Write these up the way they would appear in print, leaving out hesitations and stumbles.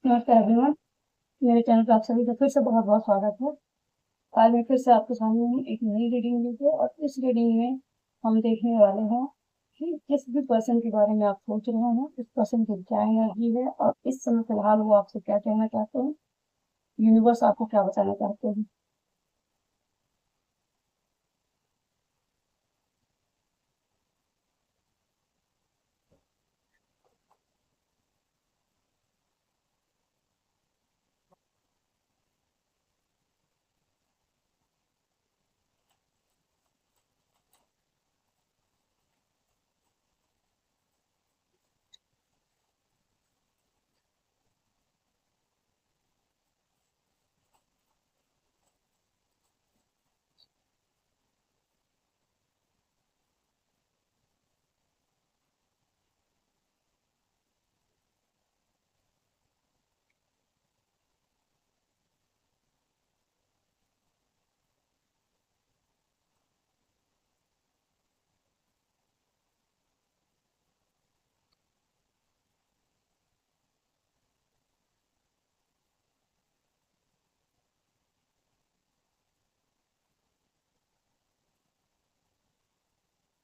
नमस्कार एवरीवन। मेरे चैनल पे आप सभी का फिर से बहुत बहुत स्वागत है। आज मैं फिर से आपके सामने एक नई रीडिंग लेके और इस रीडिंग में हम देखने वाले हैं कि जिस भी पर्सन के बारे में आप सोच रहे हैं उस पर्सन की क्या एनर्जी है और इस समय फिलहाल वो आपसे क्या कहना चाहते हैं, यूनिवर्स आपको क्या बताना चाहते हैं।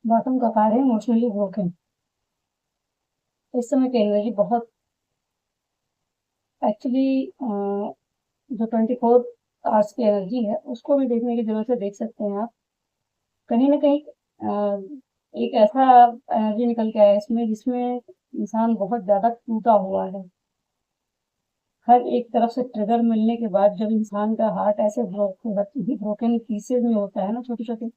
बॉटम का कार्ड है इमोशनली ब्रोकन। इस समय की एनर्जी बहुत एक्चुअली जो 24 आवर्स की एनर्जी है उसको भी देखने की जरूरत है। देख सकते हैं आप कहीं ना कहीं एक ऐसा एनर्जी निकल के आया इसमें जिसमें इंसान बहुत ज्यादा टूटा हुआ है। हर एक तरफ से ट्रिगर मिलने के बाद जब इंसान का हार्ट ऐसे ब्रोकन पीसेज में होता है ना, छोटे छोटे,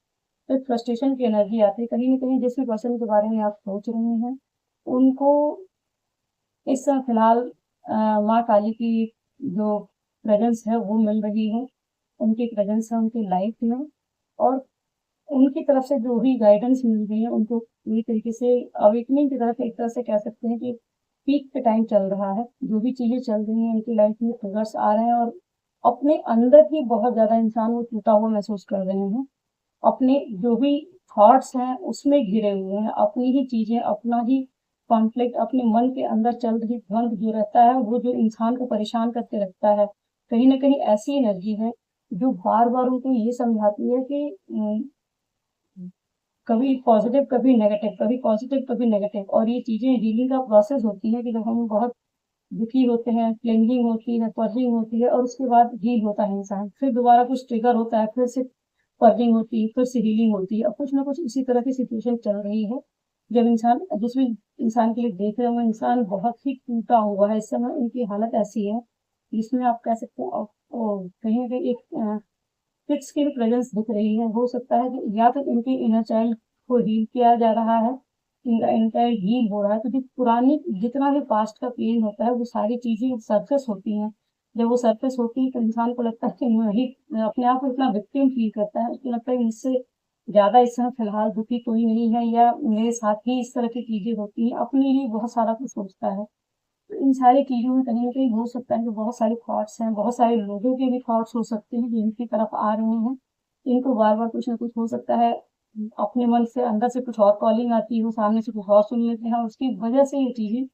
तो फ्रस्ट्रेशन की एनर्जी आती है। कहीं ना कहीं जिस भी पर्सन के बारे में आप सोच रहे हैं उनको इस समय फिलहाल माँ काली की जो प्रेजेंस है वो मिल रही है। उनकी प्रेजेंस है उनकी लाइफ में और उनकी तरफ से जो भी गाइडेंस मिल रही है उनको पूरी तरीके से अवेकनिंग की तरफ एक तरह से कह सकते हैं कि पीक पे टाइम चल रहा है। जो भी चीजें चल रही हैं उनकी लाइफ में ट्रिगर्स आ रहे हैं और अपने अंदर ही बहुत ज्यादा इंसान वो टूटा हुआ महसूस कर रहे हैं। अपने जो भी थॉट्स हैं उसमें घिरे हुए हैं, अपनी ही चीजें, अपना ही कॉन्फ्लिक्ट, अपने मन के अंदर चल रही द्वंद जो रहता है वो जो इंसान को परेशान करके रखता है। कहीं ना कहीं ऐसी एनर्जी है जो बार बार उनको ये समझाती है कि कभी पॉजिटिव कभी नेगेटिव, कभी पॉजिटिव कभी नेगेटिव। और ये चीजें हीलिंग का प्रोसेस होती है कि जब हम बहुत दुखी होते हैं, क्लेंजिंग होती है, पर्जिंग होती है और उसके बाद हील होता है इंसान। फिर दोबारा कुछ ट्रिगर होता है, फिर से पर्जिंग होती है, फिर से हीलिंग होती है। अब कुछ ना कुछ इसी तरह की सिचुएशन चल रही है। जब इंसान जिस भी इंसान के लिए देख रहे हो इंसान बहुत ही टूटा हुआ है। इस समय उनकी हालत ऐसी है जिसमें आप कह सकते हो कहीं ना कहीं एक किड्स की भी प्रेजेंस दिख रही है। हो सकता है कि या तो इनके इनर चाइल्ड को हील किया जा रहा है, इनका इनर चाइल्ड हील हो रहा है। तो जो पुरानी जितना भी पास्ट का पेन होता है वो सारी चीजें सरफेस होती हैं। जब वो सरफेस होती है तो इंसान को लगता है कि वही अपने आप को इतना विक्टिम फील करता है। उसको लगता है मुझसे ज्यादा इस समय फिलहाल दुखी कोई नहीं है या मेरे साथ ही इस तरह की चीजें होती हैं। अपने लिए बहुत सारा कुछ सोचता है। तो इन सारी चीजों में कहीं ना कहीं हो सकता है कि बहुत सारे थॉट्स हैं, बहुत सारे लोगों के भी थॉट्स हो सकते हैं जो इनकी तरफ आ रहे हैं। इनको बार बार कुछ ना कुछ हो सकता है, अपने मन से अंदर से कुछ और कॉलिंग आती है, सामने से कुछ और सुन लेते हैं और उसकी वजह से ये चीजें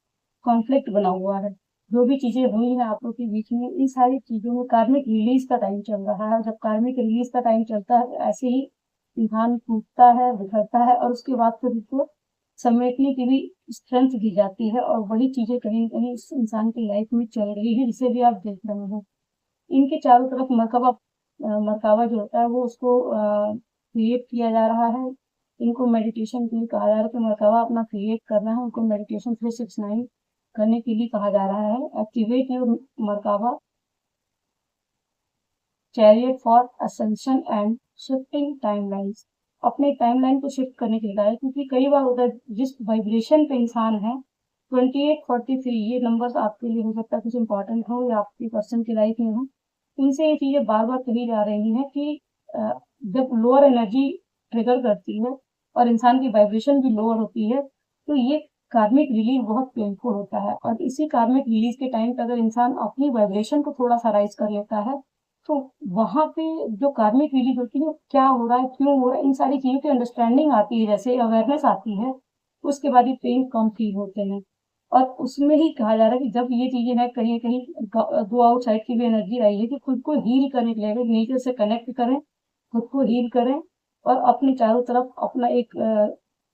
कॉन्फ्लिक्ट बना हुआ है। जो भी चीजें हुई हैं आप लोग के बीच में इन सारी चीजों में कार्मिक रिलीज का टाइम चल रहा है। जब कार्मिक रिलीज का टाइम चलता है तो ऐसे ही इंसान टूटता है, बिखरता है और उसके बाद फिर उसको समेटने की भी स्ट्रेंथ दी जाती है। और वही चीजें कहीं न कहीं इस इंसान की लाइफ में चल रही है जिसे भी आप देख रहे हो। इनके चारों तरफ मरकबा मरकावा जो होता है वो उसको क्रिएट किया जा रहा है। इनको मेडिटेशन के लिए कहा जा रहा है कि मरकबा अपना क्रिएट करना है। उनको मेडिटेशन 369 करने के लिए कहा जा रहा है। Activate your Merkaba chariot for ascension and shifting timelines. अपने टाइमलाइन को शिफ्ट करने के लिए कहा है क्योंकि कई बार होता है जिस वाइब्रेशन पे इंसान है 2843 ये नंबर आपके लिए हो सकता है कुछ इंपॉर्टेंट हो या आपकी पर्सन की लाइफ में हो। इनसे ये चीजें बार बार कही जा रही हैं कि अ, जब लोअर एनर्जी ट्रिगर करती है और इंसान की वाइब्रेशन भी लोअर होती है तो ये कार्मिक रिलीज बहुत पेनफुल होता है। और इसी कार्मिक रिलीज के टाइम पे अगर इंसान अपनी वाइब्रेशन को थोड़ा सा राइज कर लेता है तो वहां पे जो कार्मिक रिलीज होती है क्या हो रहा है, क्यों हो रहा है, इन सारी चीजों की अंडरस्टैंडिंग आती है, जैसे अवेयरनेस आती है। उसके बाद ये पेन कम फील होते हैं। और उसमें ही कहा जा रहा है कि जब ये चीजें हैं कहीं कहीं दो आउटसाइड की भी एनर्जी आई है कि खुद को हील करने के लिए नेचर से कनेक्ट करें, खुद को हील करें और अपने चारों तरफ अपना एक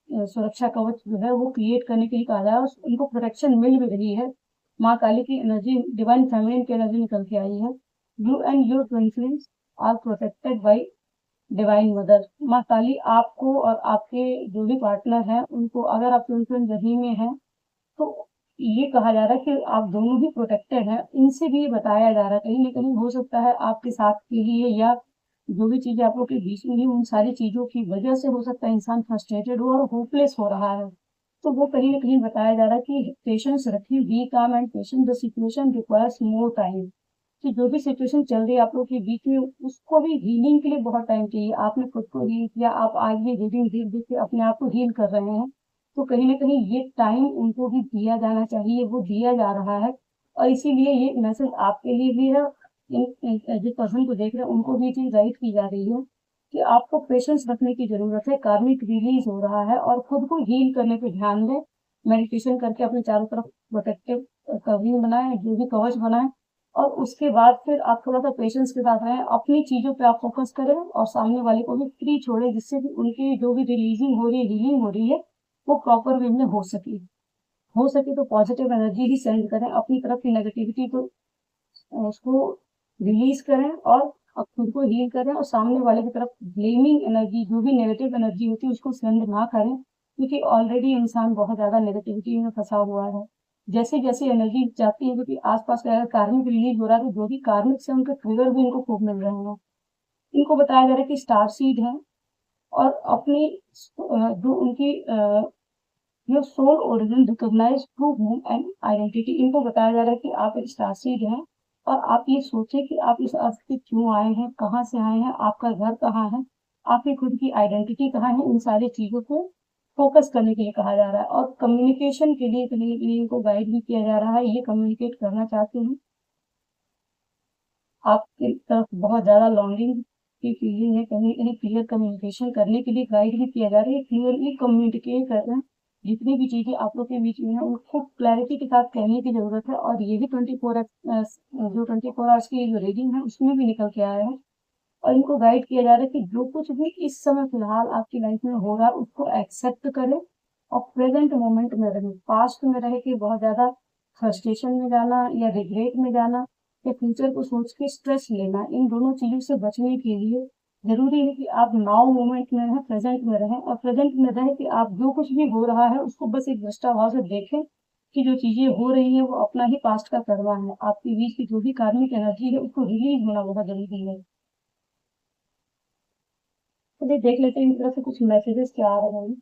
सुरक्षा कवच जो है वो क्रिएट करने के लिए कहा जा रहा है और उनको प्रोटेक्शन मिल भी रही है। माँ काली की एनर्जी, डिवाइन फेमिनिन की एनर्जी निकल के आई है। You and your twinklings are protected by divine mother. माँ काली आपको और आपके जो भी पार्टनर हैं उनको, अगर आप ट्विन रही में हैं तो ये कहा जा रहा है कि आप दोनों ही प्रोटेक्टेड हैं। इनसे भी ये बताया जा रहा है कहीं ना कहीं हो सकता है आपके साथ के लिए या जो भी चीजें आप लोग के बीच में हुई उन सारी चीजों की वजह से हो सकता है इंसान फ्रस्ट्रेटेड हो और होपलेस हो रहा है। तो वो कहीं ना कहीं बताया जा रहा है कि पेशेंस रखिए, बी काम and patient, the situation requires more time. कि जो भी सिचुएशन चल रही है आप लोग के बीच में उसको भी हीलिंग के लिए बहुत टाइम चाहिए। आपने खुद को हील किया, आप आज ये रीडिंग देख देख के अपने आप को हील कर रहे हैं, तो कहीं ना कहीं ये टाइम उनको भी दिया जाना चाहिए, वो दिया जा रहा है। और इसीलिए ये मैसेज आपके लिए भी है, जिस पर्सन को देख रहे हैं उनको भी चीज राइट की जा रही है कि आपको पेशेंस रखने की जरूरत है। कार्मिक रिलीज हो रहा है और खुद को हील करने पे ध्यान दें। मेडिटेशन करके अपने चारों तरफ प्रोटेक्टिव कवरिंग बनाए, जो भी कवच बनाए, और उसके बाद फिर आप थोड़ा सा पेशेंस के साथ रहें, अपनी चीजों पे आप फोकस करें और सामने वाले को भी फ्री छोड़े, जिससे कि उनकी जो भी रिलीजिंग हो रही है, हीलिंग हो रही है, वो प्रॉपर वे में हो सके तो पॉजिटिव एनर्जी ही सेंड करें अपनी तरफ की नेगेटिविटी को, उसको रिलीज करें और खुद को हील करें और सामने वाले की तरफ ब्लेमिंग एनर्जी, जो भी नेगेटिव एनर्जी होती है उसको सेंड ना करें, क्योंकि ऑलरेडी इंसान बहुत ज्यादा नेगेटिविटी में फंसा हुआ है। जैसे जैसे एनर्जी जाती है, क्योंकि आसपास का अगर कार्मिक रिलीज हो रहा है तो जो भी कार्मिक से उनके ट्रिगर भी इनको खूब मिल रहे हैं। इनको बताया जा रहा है कि स्टार सीड है और अपनी जो उनकी your soul origin recognise true home and identity. इनको बताया जा रहा है कि आप एक स्टार सीड हैं और आप ये सोचें कि आप इस अर्थ पे क्यों आए हैं, कहाँ से आए हैं, आपका घर कहाँ है, आपकी खुद की आइडेंटिटी कहाँ है। इन सारी चीजों को फोकस करने के लिए कहा जा रहा है और कम्युनिकेशन के लिए कहीं ना कहीं इनको गाइड भी किया जा रहा है। ये कम्युनिकेट करना चाहते हैं, आपकी तरफ बहुत ज्यादा लॉन्गिंग की फीलिंग है, कहीं कहीं क्लियर कम्युनिकेशन करने के लिए गाइड भी किया जा रहा है। क्लियरली कम्युनिकेट करना, जितनी भी चीजें आप लोग के बीच में है उनको क्लैरिटी के साथ कहने की जरूरत है। और ये भी 24 आवर्स की जो रीडिंग है उसमें भी निकल के आया है और इनको गाइड किया जा रहा है कि जो कुछ भी इस समय फिलहाल आपकी लाइफ में हो रहा है उसको एक्सेप्ट करें और प्रेजेंट मोमेंट में रहें। पास्ट में रह के बहुत ज्यादा फ्रस्ट्रेशन में जाना या रिग्रेट में जाना या फ्यूचर को सोच के स्ट्रेस लेना, इन दोनों चीजों से बचने के लिए जरूरी है कि आप नाउ मोमेंट में रहें, प्रेजेंट में रहें और प्रेजेंट में रहें कि आप जो कुछ भी हो रहा है उसको बस एक दृष्टा भाव से देखें कि जो चीजें हो रही है वो अपना ही पास्ट का कर्मा है। आपके बीच की जो भी कार्मिक एनर्जी है उसको रिलीज होना बहुत जरूरी है। चलिए देख लेते हैं इन तरह से कुछ मैसेजेस क्या आ रहे हैं।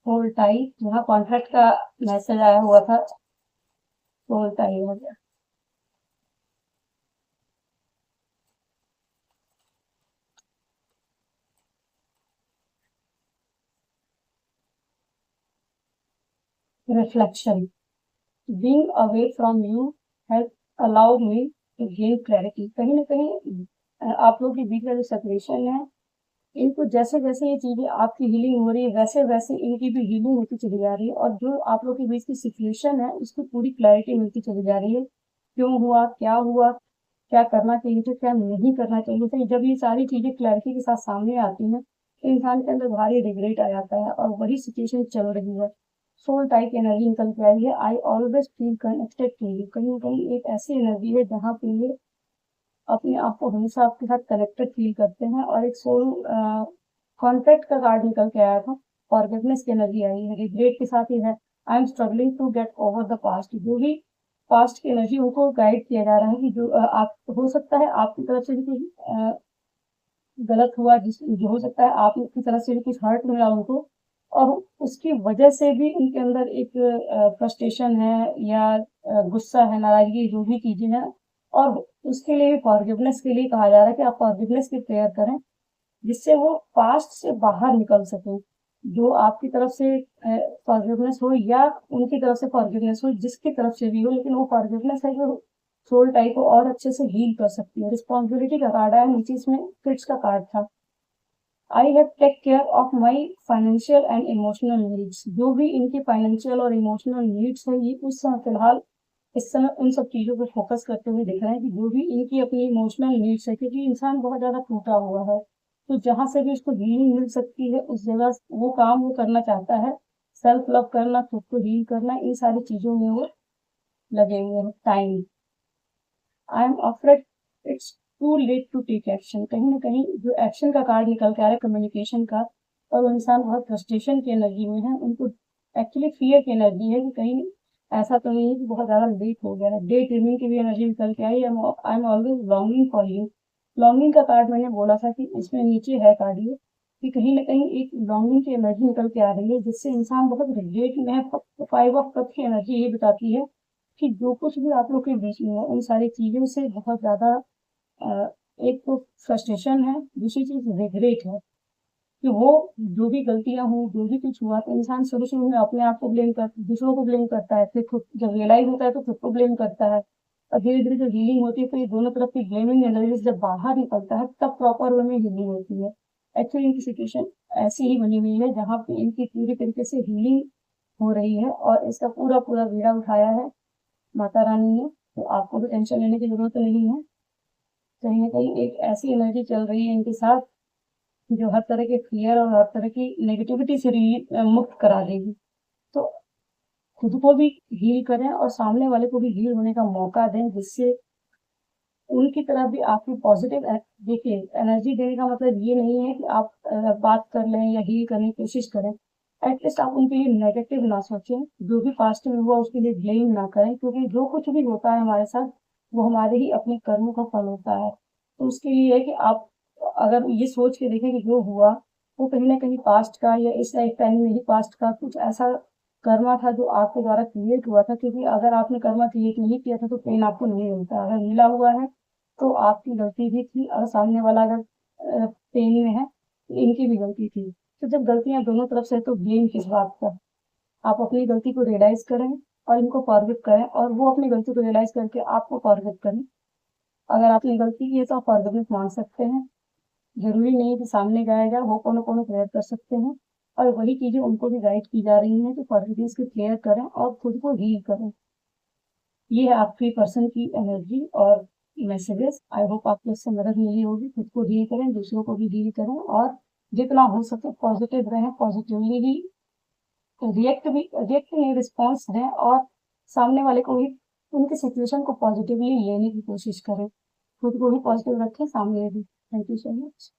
होल्ड टाइट, यहाँ कॉन्ट्रैक्ट का मैसेज आया हुआ था, होल्ड टाइट हो गया। Reflection, being away from you has allowed me to gain clarity. कहीं ना कहीं आप लोग के बीच का जो सेपरेशन है, इनको जैसे जैसे ये चीजें आपकी हीलिंग हो रही है वैसे वैसे इनकी भी हीलिंग होती चली जा रही है और जो आप लोग के बीच की सिचुएशन है उसकी पूरी क्लैरिटी मिलती चली जा रही है। क्यों हुआ, क्या हुआ, क्या करना चाहिए था, क्या नहीं करना चाहिए था। जब ये सारी चीजें क्लैरिटी के साथ सामने आती हैं तो इंसान के अंदर भारी रिग्रेट आ जाता है और वही सिचुएशन चल रही है। सोल टाइप एनर्जी निकल के आई है, I always feel connected to you. कहीं ना कहीं एक ऐसी एनर्जी है जहाँ पे ये अपने आप को हमेशा आपके साथ कनेक्टेड फील करते हैं। और एक सोल कॉन्ट्रैक्ट का कार्ड निकल के आया था, फॉरगिवनेस की एनर्जी आई है, रिग्रेट के साथ ही है, I am struggling to get over the past. जो भी पास्ट की एनर्जी उनको गाइड किया जा रहा है कि जो आप हो सकता है आपकी तरफ से भी कुछ गलत हुआ, जिस जो हो सकता है आपकी तरफ से भी कुछ हर्ट मिला उनको और उसकी वजह से भी उनके अंदर एक फ्रस्ट्रेशन है या गुस्सा है, नाराजगी, जो भी चीजें हैं। और उसके लिए फॉरगिवनेस के लिए कहा जा रहा है कि आप फॉरगिवनेस की प्रेयर करें जिससे वो पास्ट से बाहर निकल सकें। जो आपकी तरफ से फॉरगिवनेस हो या उनकी तरफ से फॉरगिवनेस हो, जिसकी तरफ से भी हो, लेकिन वो फॉरगिवनेस है जो सोल टाइप को और अच्छे से हील कर सकती है। रिस्पॉन्सिबिलिटी का कार्ड आया, नीचे इसमें किड्स का कार्ड था। I have take care of my financial and emotional needs. जो भी इनकी फाइनेंशियल और इमोशनल नीड्स है, ये उस समय फिलहाल इस समय उन सब चीजों पे फोकस करते हुए दिख रहे हैं कि जो भी इनकी अपनी इमोशनल नीड्स है, क्योंकि इंसान बहुत ज्यादा टूटा हुआ है, तो जहां से भी उसको हीलिंग मिल सकती है उस जगह वो काम वो करना चाहता है। सेल्फ लव करना, खुद को हील करना, इन सारी चीजों में वो लगे हुए हैं। Time, I am afraid it's too late to take action. कहीं ना कहीं जो एक्शन का कार्ड निकल के आ रहा है कम्युनिकेशन का, और वो इंसान बहुत फ्रस्ट्रेशन की एनर्जी में है, उनको एक्चुअली फियर की एनर्जी है कि कहीं ऐसा तो नहीं है कि बहुत ज्यादा लेट हो गया है। डे ड्रीमिंग की भी एनर्जी निकल के आई। I am always longing for you. Longing का कार्ड मैंने बोला था कि इसमें नीचे है कार्ड ये, कि कहीं ना कहीं एक लॉन्गिंग की एनर्जी निकल के आ रही है, जिससे इंसान बहुत रिग्रेट में है। 5 ऑफ कप की एनर्जी ये बताती है कि जो कुछ भी आप लोग के बीच में है, उन सारी चीजों से बहुत ज्यादा एक तो फ्रस्ट्रेशन है, दूसरी चीज रिग्रेट है कि वो जो भी गलतियां हुई, जो भी कुछ हुआ, तो इंसान शुरू शुरू में अपने आप को ब्लेम कर, दूसरों को ब्लेम करता है, फिर खुद जब रियलाइज होता है तो खुद को ब्लेम करता है, और धीरे धीरे जब हीलिंग होती है तो ये दोनों तरफ की ब्लेमिंग एनर्जी जब बाहर निकलता है तब प्रॉपर वे में हीलिंग होती है। एक्चुअली इनकी सिचुएशन ऐसी ही बनी हुई है जहाँ पे इनकी पूरी तरीके से हीलिंग हो रही है, और इसका पूरा पूरा बीड़ा उठाया है माता रानी ने, तो आपको भी टेंशन लेने की जरूरत नहीं है। कहीं ना कहीं एक ऐसी एनर्जी चल रही है इनके साथ जो हर तरह के फियर और हर तरह की नेगेटिविटी से मुक्त करा देगी। तो खुद को भी हील करें और सामने वाले को भी हील होने का मौका दें, जिससे उनकी तरफ भी आपकी पॉजिटिव, देखिए एनर्जी देने का मतलब ये नहीं है कि आप बात कर लें या हील करने की कोशिश करें। एटलीस्ट आप उनके लिए नेगेटिव ना सोचें, जो भी पास्ट में हुआ उसके लिए ब्लेम ना करें, क्योंकि जो कुछ भी होता है हमारे साथ वो हमारे ही अपने कर्मों का फल होता है। तो उसके लिए है कि आप अगर ये सोच के देखें कि जो हुआ वो कहीं ना कहीं पास्ट का या इस लाइफ टाइम में ही पास्ट का कुछ ऐसा कर्मा था जो आपके द्वारा क्रिएट हुआ था, क्योंकि अगर आपने कर्मा क्रिएट नहीं किया था तो पेन आपको नहीं मिलता। अगर मिला हुआ है तो आपकी गलती भी थी, और सामने वाला अगर पेन में है तो इनकी भी गलती थी। तो जब गलतियां दोनों तरफ से है तो ब्लेम किस बात का। आप अपनी गलती को रियलाइज करें और इनको फॉरगिव करें, और वो अपनी गलती को रियलाइज करके आपको फॉरगिव करें। अगर आपने गलती की है तो आप फॉरगिवनेस मांग सकते हैं। जरूरी नहीं कि सामने जाएगा, वो कोनो क्लियर कर सकते हैं, और वही चीजें उनको भी गाइड की जा रही हैं कि फॉरगिवनेस को क्लियर करें और खुद को हील करें। ये है आपकी पर्सन की एनर्जी और मैसेजेस। आई होप आपको इससे मदद मिली होगी। खुद को हील करें, दूसरों को भी हील करें, और जितना हो सके पॉजिटिव रहें, पॉजिटिवली ही रिएक्ट नहीं, रिस्पॉन्स दें, और सामने वाले को भी उनकी सिचुएशन को पॉजिटिवली लेने की कोशिश करें। खुद को भी पॉजिटिव रखें, सामने भी। Thank you so much.